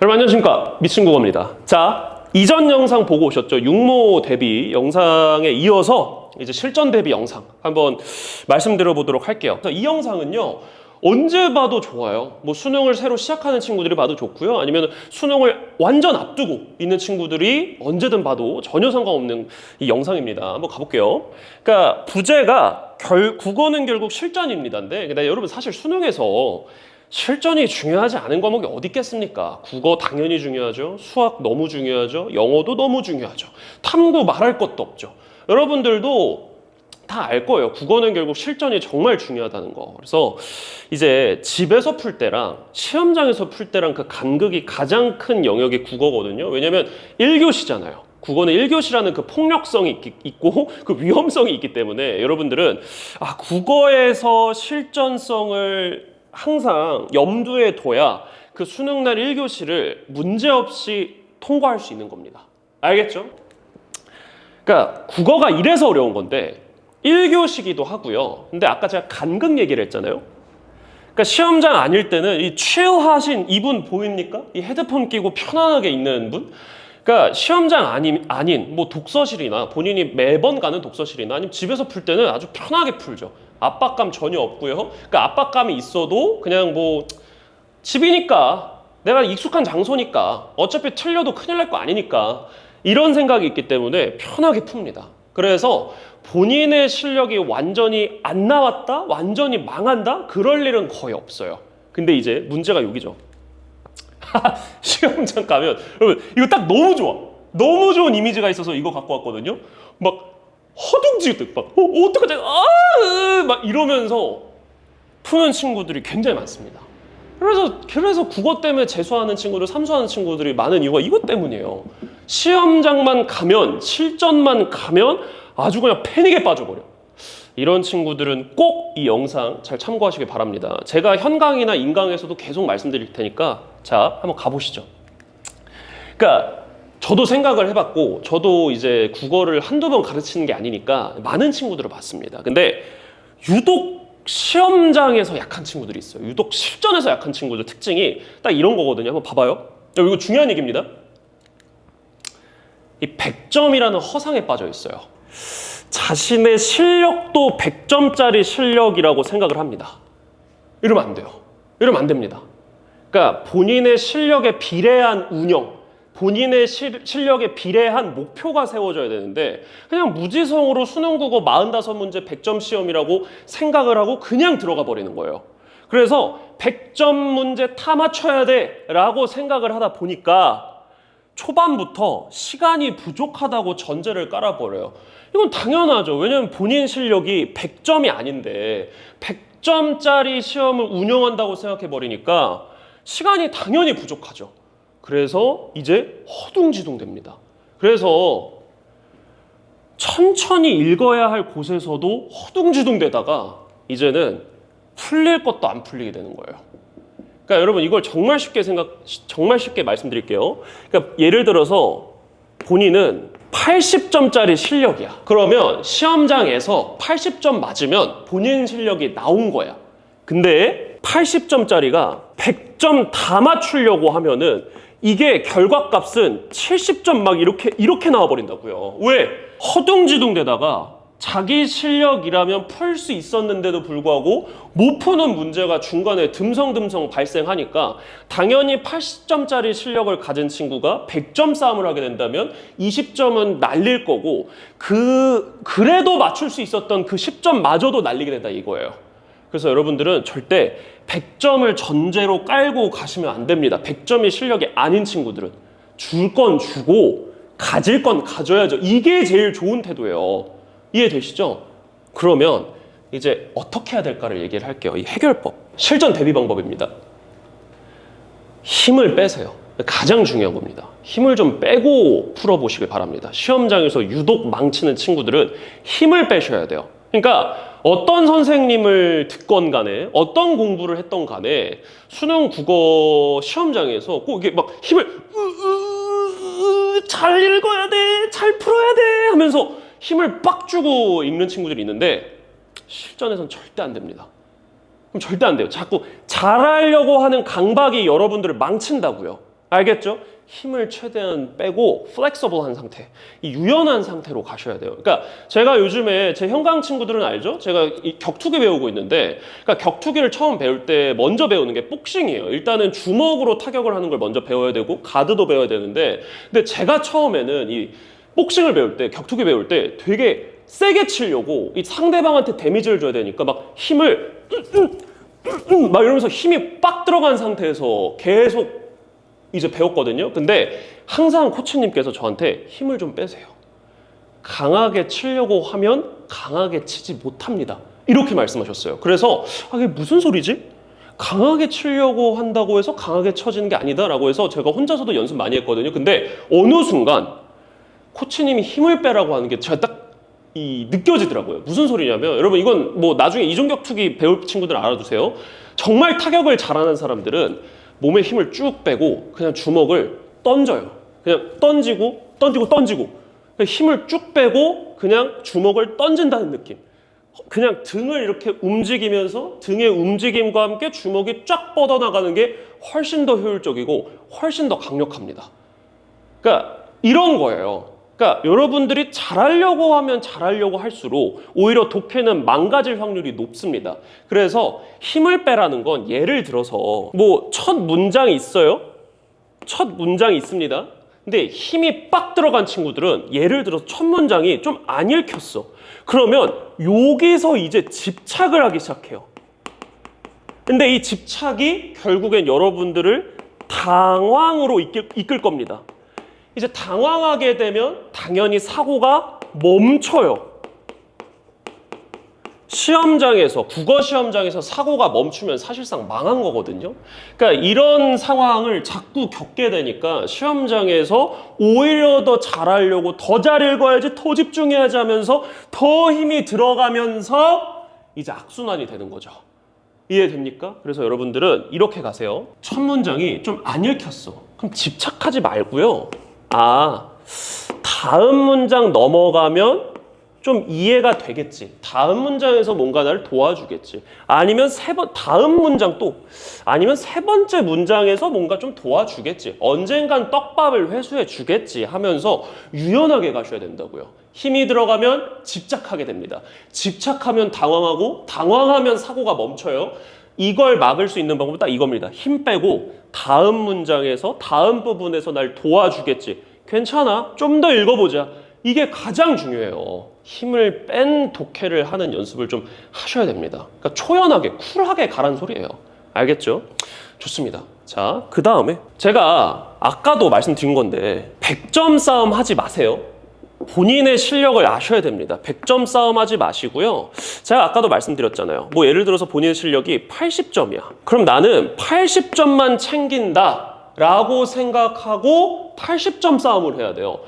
여러분 안녕하십니까, 미친국어입니다. 자, 이전 영상 보고 오셨죠? 육모 대비 영상에 이어서 이제 실전 대비 영상 한번 말씀드려보도록 할게요. 이 영상은요, 언제 봐도 좋아요. 뭐 수능을 새로 시작하는 친구들이 봐도 좋고요, 아니면 수능을 완전 앞두고 있는 친구들이 언제든 봐도 전혀 상관없는 이 영상입니다. 한번 가볼게요. 그러니까 부제가 국어는 결국 실전입니다인데, 근데 여러분 사실 수능에서 실전이 중요하지 않은 과목이 어디 있겠습니까? 국어 당연히 중요하죠. 수학 너무 중요하죠. 영어도 너무 중요하죠. 탐구 말할 것도 없죠. 여러분들도 다 알 거예요. 국어는 결국 실전이 정말 중요하다는 거. 그래서 이제 집에서 풀 때랑 시험장에서 풀 때랑 그 간극이 가장 큰 영역이 국어거든요. 왜냐면 1교시잖아요. 국어는 1교시라는 그 폭력성이 있고 그 위험성이 있기 때문에 여러분들은 국어에서 실전성을 항상 염두에 둬야 그 수능날 1교시를 문제없이 통과할 수 있는 겁니다. 알겠죠? 그러니까 국어가 이래서 어려운 건데 1교시기도 하고요. 근데 아까 제가 간극 얘기를 했잖아요. 그러니까 시험장 아닐 때는 이 취하신 이분 보입니까? 이 헤드폰 끼고 편안하게 있는 분? 그러니까 시험장 아닌 뭐 독서실이나 본인이 매번 가는 독서실이나 아니면 집에서 풀 때는 아주 편하게 풀죠. 압박감 전혀 없고요. 그러니까 압박감이 있어도 그냥 뭐 집이니까, 내가 익숙한 장소니까, 어차피 틀려도 큰일 날 거 아니니까, 이런 생각이 있기 때문에 편하게 풉니다. 그래서 본인의 실력이 완전히 안 나왔다? 완전히 망한다? 그럴 일은 거의 없어요. 근데 이제 문제가 여기죠. 시험장 가면 여러분 이거 딱 너무 좋아. 너무 좋은 이미지가 있어서 이거 갖고 왔거든요. 막 허둥지둥 막 어떡하지? 막 이러면서 푸는 친구들이 굉장히 많습니다. 그래서 국어 때문에 재수하는 친구들, 삼수하는 친구들이 많은 이유가 이것 때문이에요. 시험장만 가면, 실전만 가면 아주 그냥 패닉에 빠져버려. 이런 친구들은 꼭 이 영상 잘 참고하시길 바랍니다. 제가 현강이나 인강에서도 계속 말씀드릴 테니까 자, 한번 가보시죠. 그러니까 저도 생각을 해봤고, 저도 이제 국어를 한두 번 가르치는 게 아니니까 많은 친구들을 봤습니다. 근데 유독 시험장에서 약한 친구들이 있어요. 유독 실전에서 약한 친구들 특징이 딱 이런 거거든요. 한번 봐봐요. 이거 중요한 얘기입니다. 이 100점이라는 허상에 빠져 있어요. 자신의 실력도 100점짜리 실력이라고 생각을 합니다. 이러면 안 돼요. 이러면 안 됩니다. 그러니까 본인의 실력에 비례한 운영, 본인의 실력에 비례한 목표가 세워져야 되는데 그냥 무지성으로 수능국어 45문제 100점 시험이라고 생각을 하고 그냥 들어가 버리는 거예요. 그래서 100점 문제 다 맞춰야 돼 라고 생각을 하다 보니까 초반부터 시간이 부족하다고 전제를 깔아버려요. 이건 당연하죠. 왜냐하면 본인 실력이 100점이 아닌데 100점짜리 시험을 운영한다고 생각해버리니까 시간이 당연히 부족하죠. 그래서 이제 허둥지둥 됩니다. 그래서 천천히 읽어야 할 곳에서도 허둥지둥 되다가 이제는 풀릴 것도 안 풀리게 되는 거예요. 그러니까 여러분 이걸 정말 쉽게 말씀드릴게요. 그러니까 예를 들어서 본인은 80점짜리 실력이야. 그러면 시험장에서 80점 맞으면 본인 실력이 나온 거야. 근데 80점짜리가 100점 다 맞추려고 하면은 이게 결과값은 70점 막 이렇게 나와버린다고요. 왜? 허둥지둥 되다가 자기 실력이라면 풀 수 있었는데도 불구하고 못 푸는 문제가 중간에 듬성듬성 발생하니까 당연히 80점짜리 실력을 가진 친구가 100점 싸움을 하게 된다면 20점은 날릴 거고 그래도 맞출 수 있었던 그 10점마저도 날리게 된다 이거예요. 그래서 여러분들은 절대 100점을 전제로 깔고 가시면 안 됩니다. 100점이 실력이 아닌 친구들은 줄 건 주고 가질 건 가져야죠. 이게 제일 좋은 태도예요. 이해되시죠? 그러면 이제 어떻게 해야 될까를 얘기를 할게요. 이 해결법, 실전 대비 방법입니다. 힘을 빼세요. 가장 중요한 겁니다. 힘을 좀 빼고 풀어보시길 바랍니다. 시험장에서 유독 망치는 친구들은 힘을 빼셔야 돼요. 그러니까 어떤 선생님을 듣건 간에 어떤 공부를 했던 간에 수능 국어 시험장에서 꼭 이게 막 힘을 잘 읽어야 돼, 잘 풀어야 돼 하면서 힘을 빡 주고 읽는 친구들이 있는데 실전에서는 절대 안 됩니다. 그럼 절대 안 돼요. 자꾸 잘하려고 하는 강박이 여러분들을 망친다고요. 알겠죠? 힘을 최대한 빼고 플렉서블한 상태, 이 유연한 상태로 가셔야 돼요. 그러니까 제가 요즘에 제 형강 친구들은 알죠? 제가 이 격투기 배우고 있는데, 그러니까 격투기를 처음 배울 때 먼저 배우는 게 복싱이에요. 일단은 주먹으로 타격을 하는 걸 먼저 배워야 되고 가드도 배워야 되는데, 근데 제가 처음에는 이 복싱을 배울 때, 격투기 배울 때 되게 세게 치려고 이 상대방한테 데미지를 줘야 되니까 막 힘을 막 이러면서 힘이 빡 들어간 상태에서 계속 이제 배웠거든요. 근데 항상 코치님께서 저한테 힘을 좀 빼세요. 강하게 치려고 하면 강하게 치지 못합니다. 이렇게 말씀하셨어요. 그래서 이게 무슨 소리지? 강하게 치려고 한다고 해서 강하게 쳐지는 게 아니다라고 해서 제가 혼자서도 연습 많이 했거든요. 근데 어느 순간 코치님이 힘을 빼라고 하는 게 제가 딱 느껴지더라고요. 무슨 소리냐면, 여러분 이건 뭐 나중에 이종격투기 배울 친구들 알아두세요. 정말 타격을 잘하는 사람들은 몸에 힘을 쭉 빼고 그냥 주먹을 던져요. 그냥 던지고 그냥 힘을 쭉 빼고 그냥 주먹을 던진다는 느낌. 그냥 등을 이렇게 움직이면서 등의 움직임과 함께 주먹이 쫙 뻗어나가는 게 훨씬 더 효율적이고 훨씬 더 강력합니다. 그러니까 이런 거예요. 그러니까 여러분들이 잘하려고 하면 잘하려고 할수록 오히려 독해는 망가질 확률이 높습니다. 그래서 힘을 빼라는 건 예를 들어서 뭐 첫 문장이 있어요. 첫 문장이 있습니다. 근데 힘이 빡 들어간 친구들은 예를 들어서 첫 문장이 좀 안 읽혔어. 그러면 여기서 이제 집착을 하기 시작해요. 근데 이 집착이 결국엔 여러분들을 당황으로 이끌 겁니다. 이제 당황하게 되면 당연히 사고가 멈춰요. 시험장에서, 국어 시험장에서 사고가 멈추면 사실상 망한 거거든요. 그러니까 이런 상황을 자꾸 겪게 되니까 시험장에서 오히려 더 잘하려고 더 잘 읽어야지, 더 집중해야지 하면서 더 힘이 들어가면서 이제 악순환이 되는 거죠. 이해됩니까? 그래서 여러분들은 이렇게 가세요. 첫 문장이 좀 안 읽혔어. 그럼 집착하지 말고요. 다음 문장 넘어가면 좀 이해가 되겠지. 다음 문장에서 뭔가 나를 도와주겠지. 아니면 다음 문장 아니면 세 번째 문장에서 뭔가 좀 도와주겠지. 언젠간 떡밥을 회수해 주겠지 하면서 유연하게 가셔야 된다고요. 힘이 들어가면 집착하게 됩니다. 집착하면 당황하고, 당황하면 사고가 멈춰요. 이걸 막을 수 있는 방법은 딱 이겁니다. 힘 빼고 다음 문장에서, 다음 부분에서 날 도와주겠지. 괜찮아. 좀 더 읽어보자. 이게 가장 중요해요. 힘을 뺀 독해를 하는 연습을 좀 하셔야 됩니다. 그러니까 초연하게, 쿨하게 가란 소리예요. 알겠죠? 좋습니다. 자, 그 다음에 제가 아까도 말씀드린 건데 100점 싸움 하지 마세요. 본인의 실력을 아셔야 됩니다. 100점 싸움 하지 마시고요. 제가 아까도 말씀드렸잖아요. 뭐 예를 들어서 본인의 실력이 80점이야. 그럼 나는 80점만 챙긴다 라고 생각하고 80점 싸움을 해야 돼요.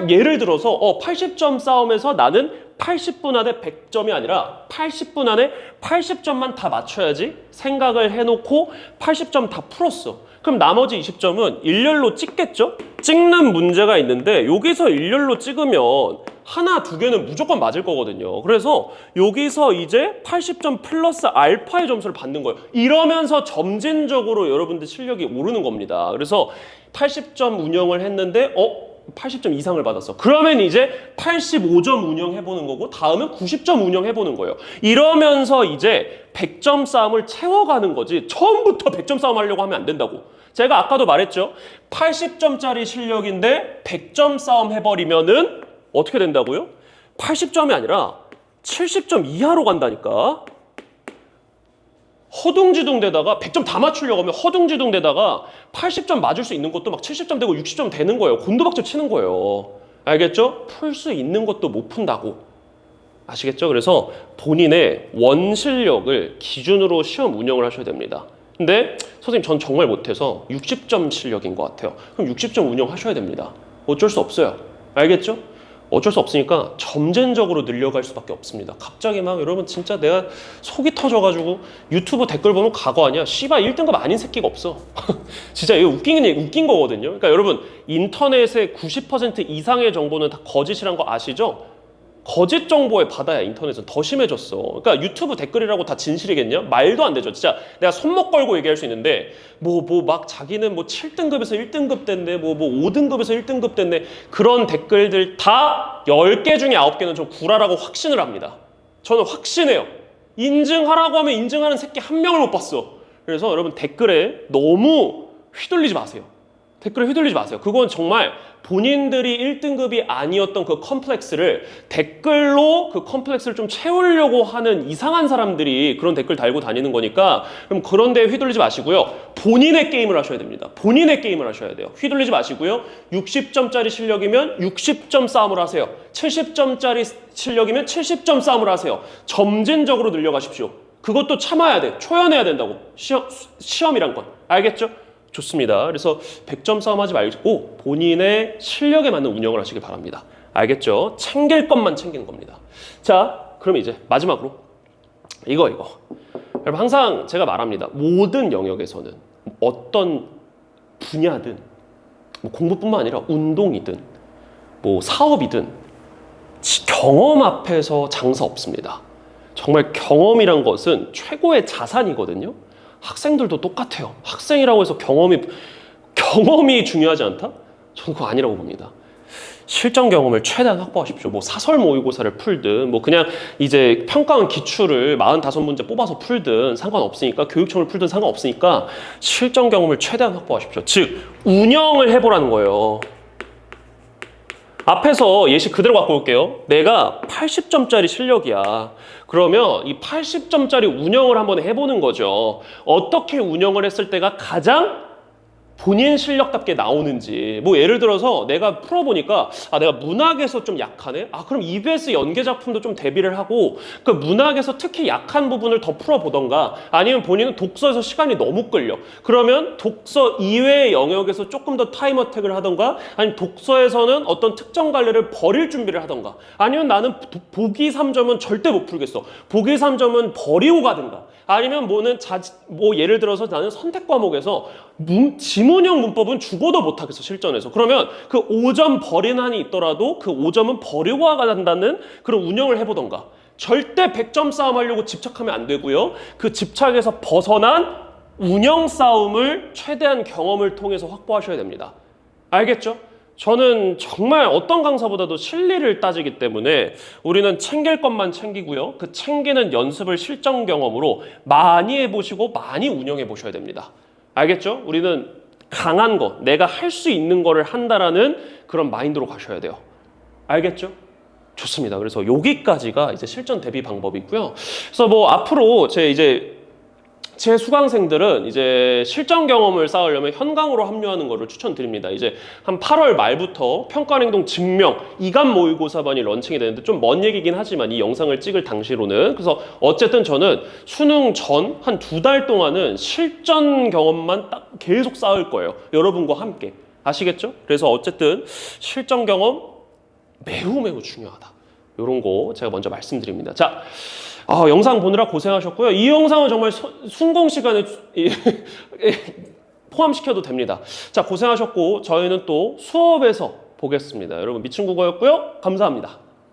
예를 들어서 80점 싸움에서 나는 80분 안에 100점이 아니라 80분 안에 80점만 다 맞춰야지 생각을 해놓고 80점 다 풀었어. 그럼 나머지 20점은 일렬로 찍겠죠? 찍는 문제가 있는데 여기서 일렬로 찍으면 하나, 두 개는 무조건 맞을 거거든요. 그래서 여기서 이제 80점 플러스 알파의 점수를 받는 거예요. 이러면서 점진적으로 여러분들 실력이 오르는 겁니다. 그래서 80점 운영을 했는데 80점 이상을 받았어. 그러면 이제 85점 운영해보는 거고 다음은 90점 운영해보는 거예요. 이러면서 이제 100점 싸움을 채워가는 거지 처음부터 100점 싸움 하려고 하면 안 된다고. 제가 아까도 말했죠. 80점짜리 실력인데 100점 싸움 해버리면은 어떻게 된다고요? 80점이 아니라 70점 이하로 간다니까. 허둥지둥 되다가 100점 다 맞추려고 하면 허둥지둥 되다가 80점 맞을 수 있는 것도 막 70점 되고 60점 되는 거예요. 곤두박질 치는 거예요. 알겠죠? 풀 수 있는 것도 못 푼다고. 아시겠죠? 그래서 본인의 원실력을 기준으로 시험 운영을 하셔야 됩니다. 근데 선생님 전 정말 못해서 60점 실력인 것 같아요. 그럼 60점 운영하셔야 됩니다. 어쩔 수 없어요. 알겠죠? 어쩔 수 없으니까 점진적으로 늘려갈 수밖에 없습니다. 갑자기 막 여러분 진짜 내가 속이 터져가지고 유튜브 댓글 보면 각오 아니야. 씨발 1등급 아닌 새끼가 없어. 진짜 이거 웃긴 거거든요. 그러니까 여러분 인터넷의 90% 이상의 정보는 다 거짓이란 거 아시죠? 거짓 정보의 바다야. 인터넷은 더 심해졌어. 그러니까 유튜브 댓글이라고 다 진실이겠냐? 말도 안 되죠. 진짜 내가 손목 걸고 얘기할 수 있는데 막 자기는 뭐 7등급에서 1등급 됐네, 뭐 5등급에서 1등급 됐네, 그런 댓글들 다 10개 중에 9개는 좀 구라라고 확신을 합니다. 저는 확신해요. 인증하라고 하면 인증하는 새끼 한 명을 못 봤어. 그래서 여러분 댓글에 너무 휘둘리지 마세요. 댓글에 휘둘리지 마세요. 그건 정말 본인들이 1등급이 아니었던 그 컴플렉스를 댓글로 그 컴플렉스를 좀 채우려고 하는 이상한 사람들이 그런 댓글 달고 다니는 거니까, 그럼 그런 데에 휘둘리지 마시고요. 본인의 게임을 하셔야 됩니다. 본인의 게임을 하셔야 돼요. 휘둘리지 마시고요. 60점짜리 실력이면 60점 싸움을 하세요. 70점짜리 실력이면 70점 싸움을 하세요. 점진적으로 늘려가십시오. 그것도 참아야 돼. 초연해야 된다고. 시험이란 건. 알겠죠? 좋습니다. 그래서 100점 싸움 하지 말고 본인의 실력에 맞는 운영을 하시길 바랍니다. 알겠죠? 챙길 것만 챙기는 겁니다. 자, 그럼 이제 마지막으로 이거. 여러분 항상 제가 말합니다. 모든 영역에서는 어떤 분야든 뭐 공부뿐만 아니라 운동이든 뭐 사업이든 경험 앞에서 장사 없습니다. 정말 경험이란 것은 최고의 자산이거든요. 학생들도 똑같아요. 학생이라고 해서 경험이 중요하지 않다? 저는 그거 아니라고 봅니다. 실전 경험을 최대한 확보하십시오. 뭐 사설 모의고사를 풀든 뭐 그냥 이제 평가원 기출을 45문제 뽑아서 풀든 상관없으니까, 교육청을 풀든 상관없으니까 실전 경험을 최대한 확보하십시오. 즉 운영을 해보라는 거예요. 앞에서 예시 그대로 갖고 올게요. 내가 80점짜리 실력이야. 그러면 이 80점짜리 운영을 한번 해보는 거죠. 어떻게 운영을 했을 때가 가장 본인 실력답게 나오는지. 뭐 예를 들어서 내가 풀어보니까 내가 문학에서 좀 약하네? 그럼 EBS 연계 작품도 좀 대비를 하고 그 문학에서 특히 약한 부분을 더 풀어보던가, 아니면 본인은 독서에서 시간이 너무 끌려. 그러면 독서 이외의 영역에서 조금 더 타임 어택을 하던가, 아니면 독서에서는 어떤 특정 관례를 버릴 준비를 하던가, 아니면 나는 보기 3점은 절대 못 풀겠어. 보기 3점은 버리고 가든가, 아니면 뭐 예를 들어서 나는 선택 과목에서 지문형 문법은 죽어도 못하겠어, 실전에서. 그러면 그 5점 버린 한이 있더라도 그 5점은 버리고 간다는 그런 운영을 해보던가. 절대 100점 싸움 하려고 집착하면 안 되고요. 그 집착에서 벗어난 운영 싸움을 최대한 경험을 통해서 확보하셔야 됩니다. 알겠죠? 저는 정말 어떤 강사보다도 실리를 따지기 때문에 우리는 챙길 것만 챙기고요. 그 챙기는 연습을 실전 경험으로 많이 해보시고 많이 운영해 보셔야 됩니다. 알겠죠? 우리는 강한 거, 내가 할 수 있는 거를 한다라는 그런 마인드로 가셔야 돼요. 알겠죠? 좋습니다. 그래서 여기까지가 이제 실전 대비 방법이고요. 그래서 뭐 앞으로 제 수강생들은 이제 실전 경험을 쌓으려면 현강으로 합류하는 거를 추천드립니다. 이제 한 8월 말부터 평가행동 증명 2간 모의고사반이 런칭이 되는데 좀 먼 얘기긴 하지만 이 영상을 찍을 당시로는, 그래서 어쨌든 저는 수능 전 한 2달 동안은 실전 경험만 딱 계속 쌓을 거예요. 여러분과 함께. 아시겠죠? 그래서 어쨌든 실전 경험 매우 중요하다. 이런 거 제가 먼저 말씀드립니다. 자, 영상 보느라 고생하셨고요. 이 영상은 정말 순공 시간에 포함시켜도 됩니다. 자, 고생하셨고 저희는 또 수업에서 보겠습니다. 여러분 미친국어였고요. 감사합니다.